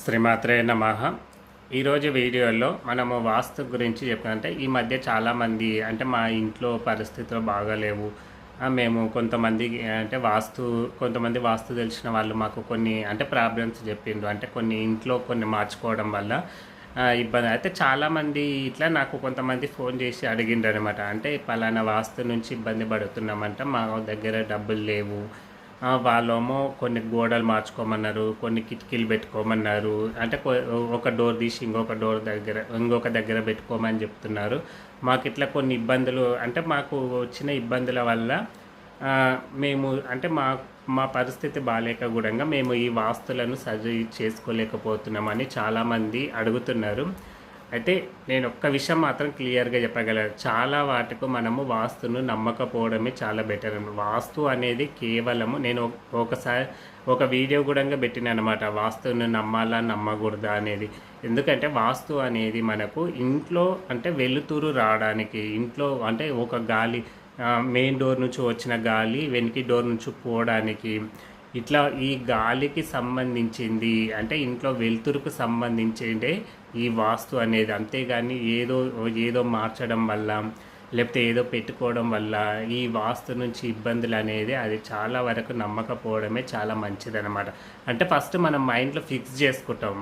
శ్రీమాత్రే నమః. ఈరోజు వీడియోలో మనము వాస్తు గురించి చెప్పాలంటే ఈ మధ్య చాలామంది అంటే మా ఇంట్లో పరిస్థితులు బాగాలేవు. మేము కొంతమంది అంటే కొంతమంది వాస్తు తెలిసిన వాళ్ళు మాకు కొన్ని అంటే ప్రాబ్లమ్స్ చెప్పిండ్రు. అంటే కొన్ని ఇంట్లో కొన్ని మార్చుకోవడం వల్ల ఇబ్బంది అయితే చాలామంది ఇట్లా నాకు కొంతమంది ఫోన్ చేసి అడిగిండ్రనమాట. అంటే పలానా వాస్తు నుంచి ఇబ్బంది పడుతున్నామంట, మా దగ్గర డబ్బులు లేవు. వాళ్ళేమో కొన్ని గోడలు మార్చుకోమన్నారు, కొన్ని కిటికీలు పెట్టుకోమన్నారు. అంటే ఒక డోర్ తీసి ఇంకొక దగ్గర పెట్టుకోమని చెప్తున్నారు. మాకిట్లా కొన్ని ఇబ్బందులు అంటే మాకు వచ్చిన ఇబ్బందుల వల్ల మేము అంటే మా మా పరిస్థితి బాలేక గూడంగా మేము ఈ వాస్తులను సరి చేసుకోలేకపోతున్నామని చాలామంది అడుగుతున్నారు. అయితే నేను ఒక్క విషయం మాత్రం క్లియర్‌గా చెప్పగలను. చాలా వాటికి మనము వాస్తును నమ్మకపోవడమే చాలా బెటర్. వాస్తు అనేది కేవలము నేను ఒకసారి ఒక వీడియో గూడంగా పెట్టినాననమాట. వాస్తును నమ్మాలా? నమ్మకూడదా? అనేది. ఎందుకంటే వాస్తు అనేది మనకు ఇంట్లో అంటే వెలుతురు రావడానికి, ఇంట్లో అంటే ఒక గాలి మెయిన్ డోర్ నుంచి వచ్చిన గాలి వెనక డోర్ నుంచి పోవడానికి, ఇట్లా ఈ గాలికి సంబంధించింది అంటే ఇంట్లో వెలుతురుకు సంబంధించిందే ఈ వాస్తు అనేది. అంతేగాని ఏదో మార్చడం వల్ల లేకపోతే ఏదో పెట్టుకోవడం వల్ల ఈ వాస్తు నుంచి ఇబ్బందులు అనేది అది చాలా వరకు నమ్మకపోవడమే చాలా మంచిదన్నమాట. అంటే ఫస్ట్ మనం మైండ్లో ఫిక్స్ చేసుకుంటాం.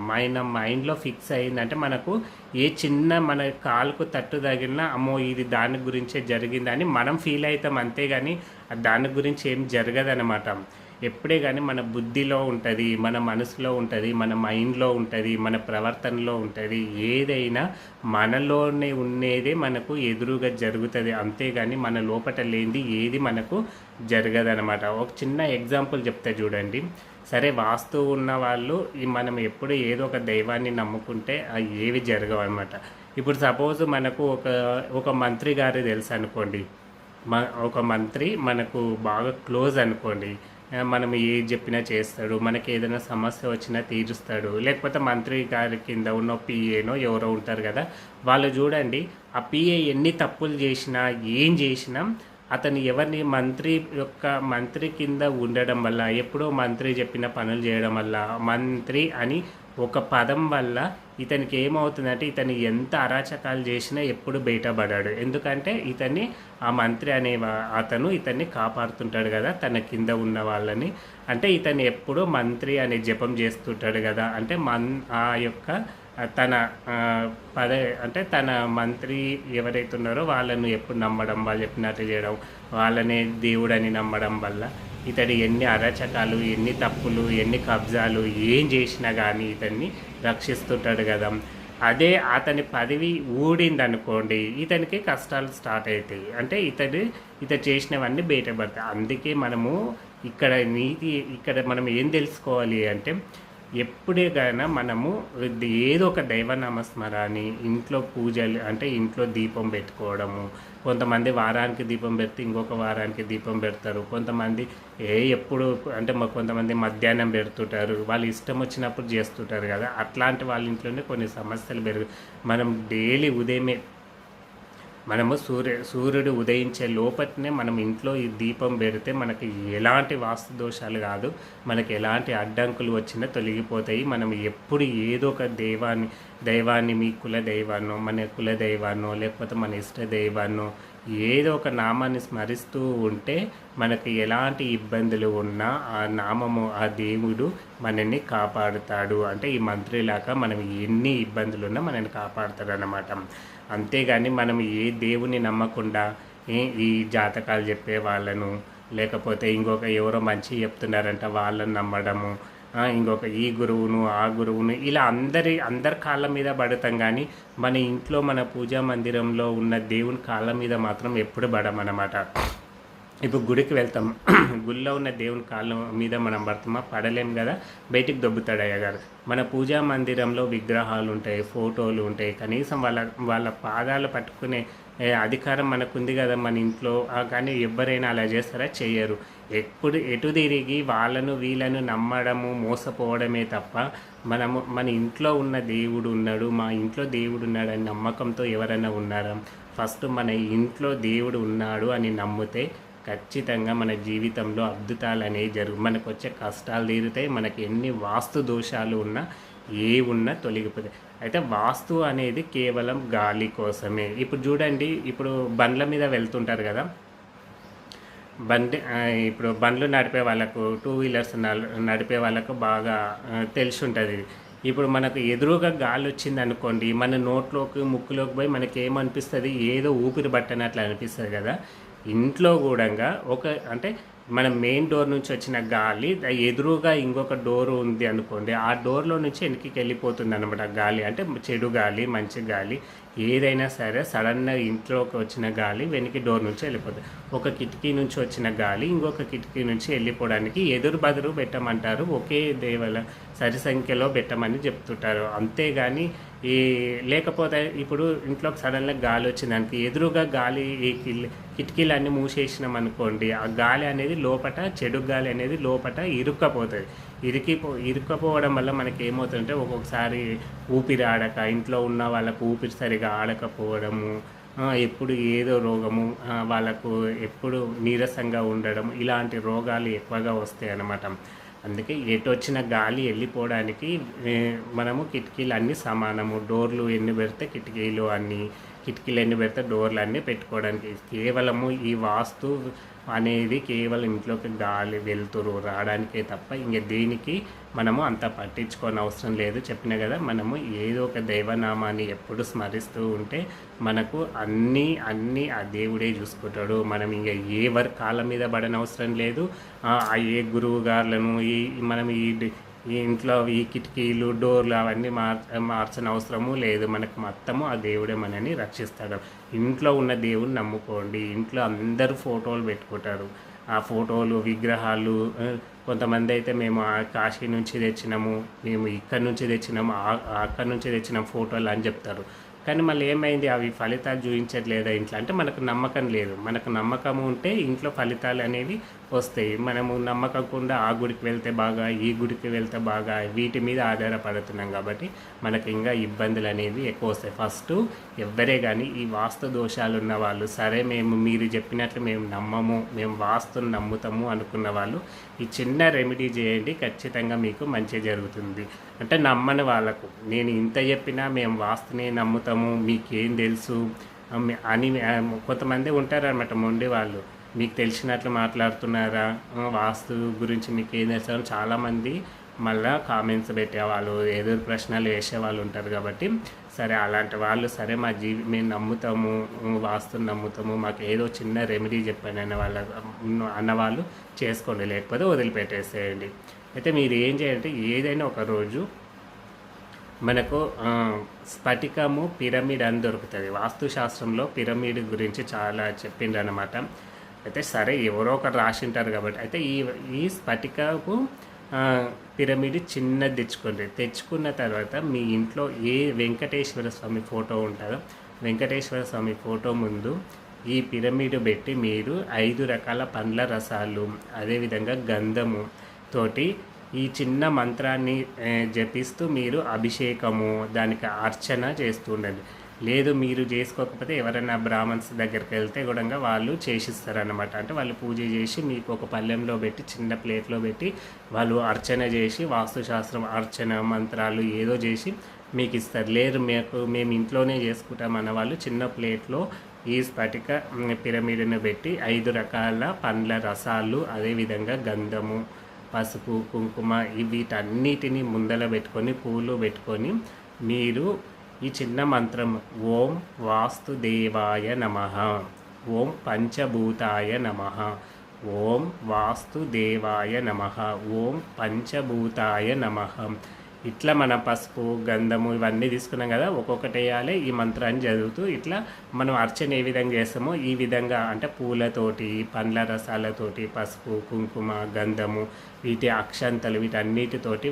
మైండ్లో ఫిక్స్ అయిందంటే మనకు ఏ చిన్న మన కాలుకు తట్టు తగిలినా అమ్మో ఇది దాని గురించే జరిగిందని మనం ఫీల్ అవుతాం. అంతేగాని దాని గురించి ఏం జరగదనమాట. ఎప్పుడే కానీ మన బుద్ధిలో ఉంటుంది, మన మనసులో ఉంటుంది, మన మైండ్లో ఉంటుంది, మన ప్రవర్తనలో ఉంటుంది. ఏదైనా మనలోనే ఉండేదే మనకు ఎదురుగా జరుగుతుంది. అంతేగాని మన లోపట లేనిది ఏది మనకు జరగదనమాట. ఒక చిన్న ఎగ్జాంపుల్ చెప్తే చూడండి. సరే, వాస్తు ఉన్న వాళ్ళు మనం ఎప్పుడు ఏదో ఒక దైవాన్ని నమ్ముకుంటే అవి ఏవి జరగవు అనమాట. ఇప్పుడు సపోజ్ మనకు ఒక మంత్రి గారు తెలుసు అనుకోండి. ఒక మంత్రి మనకు బాగా క్లోజ్ అనుకోండి. మనం ఏది చెప్పినా చేస్తాడు, మనకి ఏదైనా సమస్య వచ్చినా తీరుస్తాడు. లేకపోతే మంత్రి గారి కింద ఉన్న పిఏనో ఎవరో ఉంటారు కదా, వాళ్ళు చూడండి ఆ పిఏ ఎన్ని తప్పులు చేసినా ఏం చేసినా అతను ఎవరిని మంత్రి కింద ఉండడం వల్ల, ఎప్పుడో మంత్రి చెప్పిన పనులు చేయడం వల్ల, మంత్రి అని ఒక పదం వల్ల ఇతనికి ఏమవుతుందంటే ఇతను ఎంత అరాచకాలు చేసినా ఎప్పుడు బయటపడాడు. ఎందుకంటే ఆ మంత్రి అనే అతను ఇతన్ని కాపాడుతుంటాడు కదా తన కింద ఉన్న వాళ్ళని. అంటే ఇతను ఎప్పుడూ మంత్రి అనే జపం చేస్తుంటాడు కదా. అంటే ఆ యొక్క తన తన మంత్రి ఎవరైతే ఉన్నారో వాళ్ళను ఎప్పుడు నమ్మడం, వాళ్ళు చెప్పినట్టు చేయడం, వాళ్ళనే దేవుడని నమ్మడం వల్ల ఇతడు ఎన్ని అరాచకాలు, ఎన్ని తప్పులు, ఎన్ని కబ్జాలు ఏం చేసినా కానీ ఇతన్ని రక్షిస్తుంటాడు కదా. అదే అతని పదవి ఊడిందనుకోండి, ఇతనికి కష్టాలు స్టార్ట్ అవుతాయి. అంటే ఇతడు చేసినవన్నీ బయటపడతాయి. అందుకే మనము ఇక్కడ మనం ఏం తెలుసుకోవాలి అంటే ఎప్పుడైనా మనము ఏదో ఒక దైవనామస్మరాన్ని ఇంట్లో పూజలు అంటే ఇంట్లో దీపం పెట్టుకోవడము. కొంతమంది వారానికి దీపం పెడితే ఇంకొక వారానికి దీపం పెడతారు. కొంతమంది ఎప్పుడు అంటే కొంతమంది మధ్యాహ్నం పెడుతుంటారు. వాళ్ళు ఇష్టం వచ్చినప్పుడు చేస్తుంటారు కదా. అట్లాంటి వాళ్ళ ఇంట్లోనే కొన్ని సమస్యలు మనం డైలీ ఉదయమే మనము సూర్యుడు ఉదయించే లోపలనే మనం ఇంట్లో ఈ దీపం పెడితే మనకి ఎలాంటి వాస్తు దోషాలు కాదు, మనకి ఎలాంటి అడ్డంకులు వచ్చినా తొలగిపోతాయి. మనం ఎప్పుడు ఏదో ఒక దైవాన్ని మీ కుల దైవాన్నో, మన కుల దైవాన్నో, లేకపోతే మన ఇష్ట దైవాన్నో ఏదో ఒక నామాన్ని స్మరిస్తూ ఉంటే మనకి ఎలాంటి ఇబ్బందులు ఉన్నా ఆ నామము, ఆ దేవుడు మనల్ని కాపాడుతాడు. అంటే ఈ మంత్రిలాగా మనం ఎన్ని ఇబ్బందులు ఉన్నా మనల్ని కాపాడుతాడు అన్నమాట. అంతేగాని మనం ఏ దేవుని నమ్మకుండా ఈ జాతకాలు చెప్పే వాళ్ళను, లేకపోతే ఎవరో మంచి చెప్తున్నారంట వాళ్ళని నమ్మడము, ఈ గురువును ఆ గురువును ఇలా అందరి కాళ్ళ మీద పడతాం. కానీ మన ఇంట్లో మన పూజా మందిరంలో ఉన్న దేవుని కాళ్ళ మీద మాత్రం ఎప్పుడు పడమన్నమాట. ఇప్పుడు గుడికి వెళ్తాం, గుడిలో ఉన్న దేవుని కాళ్ళ మీద మనం పడతామా? పడలేం కదా, బయటికి దొబ్బుతాడు అయ్యగారు. మన పూజా మందిరంలో విగ్రహాలు ఉంటాయి, ఫోటోలు ఉంటాయి. కనీసం వాళ్ళ పాదాలు పట్టుకునే అధికారం మనకుంది కదా మన ఇంట్లో. కానీ ఎవరైనా అలా చేస్తారా? చెయ్యరు. ఎటు తిరిగి వీళ్ళను నమ్మడము, మోసపోవడమే తప్ప మన ఇంట్లో ఉన్న దేవుడు ఉన్నాడు, మా ఇంట్లో దేవుడు ఉన్నాడు అని నమ్మకంతో ఎవరైనా ఉన్నారా? ఫస్ట్ మన ఇంట్లో దేవుడు ఉన్నాడు అని నమ్మితే ఖచ్చితంగా మన జీవితంలో అద్భుతాలు అనేవి మనకు వచ్చే కష్టాలు తీరుతాయి. మనకి ఎన్ని వాస్తు దోషాలు ఉన్నా ఉన్నా తొలగిపోతాయి. అయితే వాస్తు అనేది కేవలం గాలి కోసమే. ఇప్పుడు చూడండి, ఇప్పుడు బండ్ల మీద వెళ్తుంటారు కదా, ఇప్పుడు బండ్లు నడిపే వాళ్ళకు, టూ వీలర్స్ నడిపే వాళ్ళకు బాగా తెలిసి ఉంటుంది. ఇప్పుడు మనకు ఎదురుగా గాలి వచ్చింది అనుకోండి, మన నోట్లోకి ముక్కులోకి పోయి మనకి ఏమనిపిస్తుంది, ఏదో ఊపిరి పట్టనట్లు అనిపిస్తుంది కదా. ఇంట్లో కూడా అంటే మన మెయిన్ డోర్ నుంచి వచ్చిన గాలి ఎదురుగా ఇంకొక డోర్ ఉంది అనుకోండి, ఆ డోర్లో నుంచి వెనక్కి వెళ్ళిపోతుంది అనమాట గాలి. అంటే చెడు గాలి, మంచి గాలి ఏదైనా సరే సడన్గా ఇంట్లోకి వచ్చిన గాలి వెనక్కి డోర్ నుంచి వెళ్ళిపోతుంది. ఒక కిటికీ నుంచి వచ్చిన గాలి ఇంకొక కిటికీ నుంచి వెళ్ళిపోవడానికి ఎదురు బదురు పెట్టమంటారు, ఒకే దేవల సరి సంఖ్యలో పెట్టమని చెప్తుంటారు. అంతేగాని లేకపోతే ఇప్పుడు ఇంట్లోకి సడన్గా గాలి వచ్చిందానికి ఎదురుగా గాలి కిటికీలన్నీ మూసేసినాం అనుకోండి, ఆ గాలి అనేది లోపట, చెడు గాలి అనేది లోపట ఇరుక్కపోతుంది. ఇరుక్కపోవడం వల్ల మనకి ఏమవుతుందంటే ఒక్కొక్కసారి ఊపిరి ఆడక, ఇంట్లో ఉన్న వాళ్ళకు ఊపిరి సరిగా ఆడకపోవడము, ఎప్పుడు ఏదో రోగము, వాళ్ళకు ఎప్పుడు నీరసంగా ఉండడం, ఇలాంటి రోగాలు ఎక్కువగా వస్తాయి అన్నమాట. అందుకే ఎటు వచ్చిన గాలి వెళ్ళిపోవడానికి మనము కిటికీలు అన్నీ సమానము, డోర్లు ఎన్ని పెడితే కిటికీలు అన్నీ, కిటికీలు ఎన్ని పెడితే డోర్లు అన్నీ పెట్టుకోవడానికి. కేవలము ఈ వాస్తు అనేది కేవలం ఇంట్లోకి గాలి వెలుతురు రావడానికే తప్ప ఇంక దేనికి మనము అంత పట్టించుకోని అవసరం లేదు. చెప్పిన కదా, మనము ఏదో ఒక దైవనామాన్ని ఎప్పుడు స్మరిస్తూ ఉంటే మనకు అన్నీ ఆ దేవుడే చూసుకుంటాడు. మనం ఇంకా ఏ వర్క్ కాళ్ళ మీద పడని అవసరం లేదు. ఏ గురువు గారులను మనం ఈ ఇంట్లో ఈ కిటికీలు, డోర్లు అవన్నీ మార్చని అవసరము లేదు. మనకు మొత్తము ఆ దేవుడే మనని రక్షిస్తాడు. ఇంట్లో ఉన్న దేవుని నమ్ముకోండి. ఇంట్లో అందరూ ఫోటోలు పెట్టుకుంటారు, ఆ ఫోటోలు, విగ్రహాలు. కొంతమంది అయితే మేము కాశీ నుంచి తెచ్చినాము, మేము ఇక్కడి నుంచి తెచ్చినాము, అక్కడి నుంచి తెచ్చినాం ఫోటోలు అని చెప్తారు. కానీ మళ్ళీ ఏమైంది, అవి ఫలితాలు చూపించట్లేదా ఇంట్లో అంటే మనకు నమ్మకం లేదు. మనకు నమ్మకం ఉంటే ఇంట్లో ఫలితాలు అనేవి వస్తాయి. మనము నమ్మకకుండా ఆ గుడికి వెళ్తే బాగా, ఈ గుడికి వెళ్తే బాగా, వీటి మీద ఆధారపడుతున్నాం కాబట్టి మనకి ఇంకా ఇబ్బందులు అనేవి ఎక్కువ వస్తాయి. ఫస్ట్ ఎవ్వరే కానీ ఈ వాస్తు దోషాలు ఉన్న వాళ్ళు, సరే మీరు చెప్పినట్లు మేము నమ్మము, మేము వాస్తుని నమ్ముతాము అనుకున్న వాళ్ళు ఈ చిన్న రెమెడీ చేయండి, ఖచ్చితంగా మీకు మంచి జరుగుతుంది. అంటే నమ్మని వాళ్ళకు నేను ఇంత చెప్పినా మేము వాస్తుని నమ్ముతాము, మీకేం తెలుసు అని కొంతమంది ఉంటారనమాట మొండి వాళ్ళు. మీకు తెలిసినట్లు మాట్లాడుతున్నారా, వాస్తు గురించి మీకు ఏం తెలుసు, చాలామంది మళ్ళీ కామెంట్స్ పెట్టేవాళ్ళు, ఎదురు ప్రశ్నలు వేసేవాళ్ళు ఉంటారు. కాబట్టి సరే అలాంటి వాళ్ళు, సరే మేము నమ్ముతాము, వాస్తుని నమ్ముతాము, మాకు ఏదో చిన్న రెమెడీ చెప్పండి అన్నవాళ్ళు చేసుకోండి, లేకపోతే వదిలిపెట్టేసేయండి. అయితే మీరు ఏం చేయాలంటే ఏదైనా ఒక రోజు మనకు స్ఫటికము, పిరమిడ్ అని దొరుకుతుంది. వాస్తుశాస్త్రంలో పిరమిడ్ గురించి చాలా చెప్పిండ్రు అనమాట. అయితే సరే ఎవరో ఒకరు రాసింటారు కాబట్టి అయితే ఈ స్ఫటికపు పిరమిడ్ చిన్నది తెచ్చుకున్న తర్వాత మీ ఇంట్లో ఏ వెంకటేశ్వర స్వామి ఫోటో ఉంటుందో వెంకటేశ్వర స్వామి ఫోటో ముందు ఈ పిరమిడ్ పెట్టి మీరు 5 రకాల పండ్ల రసాలు, అదేవిధంగా గంధము తోటి ఈ చిన్న మంత్రాన్ని జపిస్తూ మీరు అభిషేకము, దానికి అర్చన చేస్తూ ఉండండి. లేదు మీరు చేసుకోకపోతే ఎవరైనా బ్రాహ్మణ్స్ దగ్గరికి వెళ్తే కూడా వాళ్ళు చేసిస్తారనమాట. అంటే వాళ్ళు పూజ చేసి మీకు ఒక పళ్ళెంలో పెట్టి, చిన్న ప్లేట్లో పెట్టి వాళ్ళు అర్చన చేసి, వాస్తుశాస్త్రం అర్చన మంత్రాలు ఏదో చేసి మీకు ఇస్తారు. లేదు మేము ఇంట్లోనే చేసుకుంటాం అన్న వాళ్ళు చిన్న ప్లేట్లో ఈ స్ఫటిక పిరమిడ్ను పెట్టి 5 రకాల పండ్ల రసాలు, అదేవిధంగా గంధము, పసుపు, కుంకుమ వీటన్నిటిని ముందల పెట్టుకొని, పూలు పెట్టుకొని మీరు ఈ చిన్న మంత్రం ఓం వాస్తుదేవాయ నమః, ఓం పంచభూతాయ నమః, ఓం వాస్తుదేవాయ నమః, ఓం పంచభూతాయ నమః, ఇట్లా మన పసుపు, గంధము ఇవన్నీ తీసుకున్నాం కదా, ఒక్కొక్కటి వేయాలి. ఈ మంత్రాన్ని చదువుతూ ఇట్లా మనం అర్చన ఏ విధంగా చేస్తామో ఈ విధంగా, అంటే పూలతోటి, పండ్ల రసాలతోటి, పసుపు, కుంకుమ, గంధము, వీటి అక్షంతలు, వీటన్నిటితోటి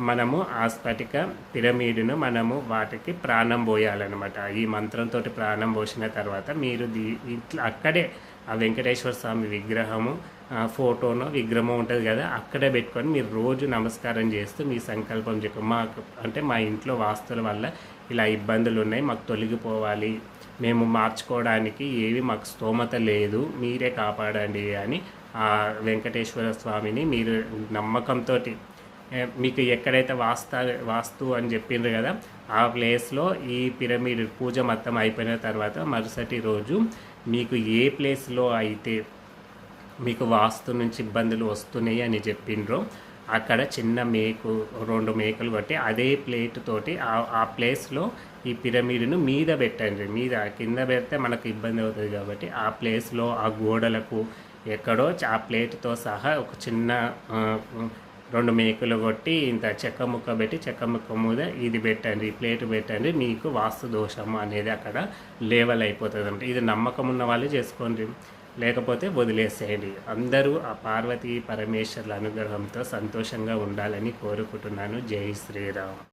మనము ఆ స్ఫటిక పిరమిడ్ను మనము వాటికి ప్రాణం పోయాలన్నమాట. ఈ మంత్రంతో ప్రాణం పోసిన తర్వాత మీరు ఇట్లా అక్కడే ఆ వెంకటేశ్వర స్వామి విగ్రహము ఫోటోనో విగ్రహమో ఉంటుంది కదా, అక్కడే పెట్టుకొని మీరు రోజు నమస్కారం చేస్తూ మీ సంకల్పం చెప్పు. మాకు అంటే మా ఇంట్లో వాస్తుల వల్ల ఇలా ఇబ్బందులు ఉన్నాయి, మాకు తొలగిపోవాలి, మేము మార్చుకోవడానికి ఏవి మాకు స్తోమత లేదు, మీరే కాపాడండి అని ఆ వెంకటేశ్వర స్వామిని మీరు నమ్మకంతో మీకు ఎక్కడైతే వాస్తు అని చెప్పిండ్రు కదా, ఆ ప్లేస్లో ఈ పిరమిడ్ పూజ మొత్తం అయిపోయిన తర్వాత మరుసటి రోజు మీకు ఏ ప్లేస్లో అయితే మీకు వాస్తు నుంచి ఇబ్బందులు వస్తున్నాయి అని చెప్పిండ్రో అక్కడ చిన్న మేకు 2 మేకలు కొట్టి అదే ప్లేట్ తోటి ఆ ప్లేస్లో ఈ పిరమిడ్ను మీద పెట్టండి. మీద కింద పెడితే మనకు ఇబ్బంది అవుతుంది కాబట్టి ఆ ప్లేస్లో ఆ గోడలకు ఎక్కడో ఆ ప్లేట్తో సహా ఒక చిన్న 2 మేకులు కొట్టి ఇంత చెక్క ముక్క పెట్టి చెక్క ముక్క మీద ఇది పెట్టండి, ఈ ప్లేట్ పెట్టండి, మీకు వాస్తు దోషము అనేది అక్కడ లేవల్ అయిపోతుంది అంటే. ఇది నమ్మకం ఉన్న వాళ్ళు చేసుకోండి, లేకపోతే వదిలేసేయండి. అందరూ ఆ పార్వతీ పరమేశ్వరుల అనుగ్రహంతో సంతోషంగా ఉండాలని కోరుకుంటున్నాను. జై శ్రీరామ్.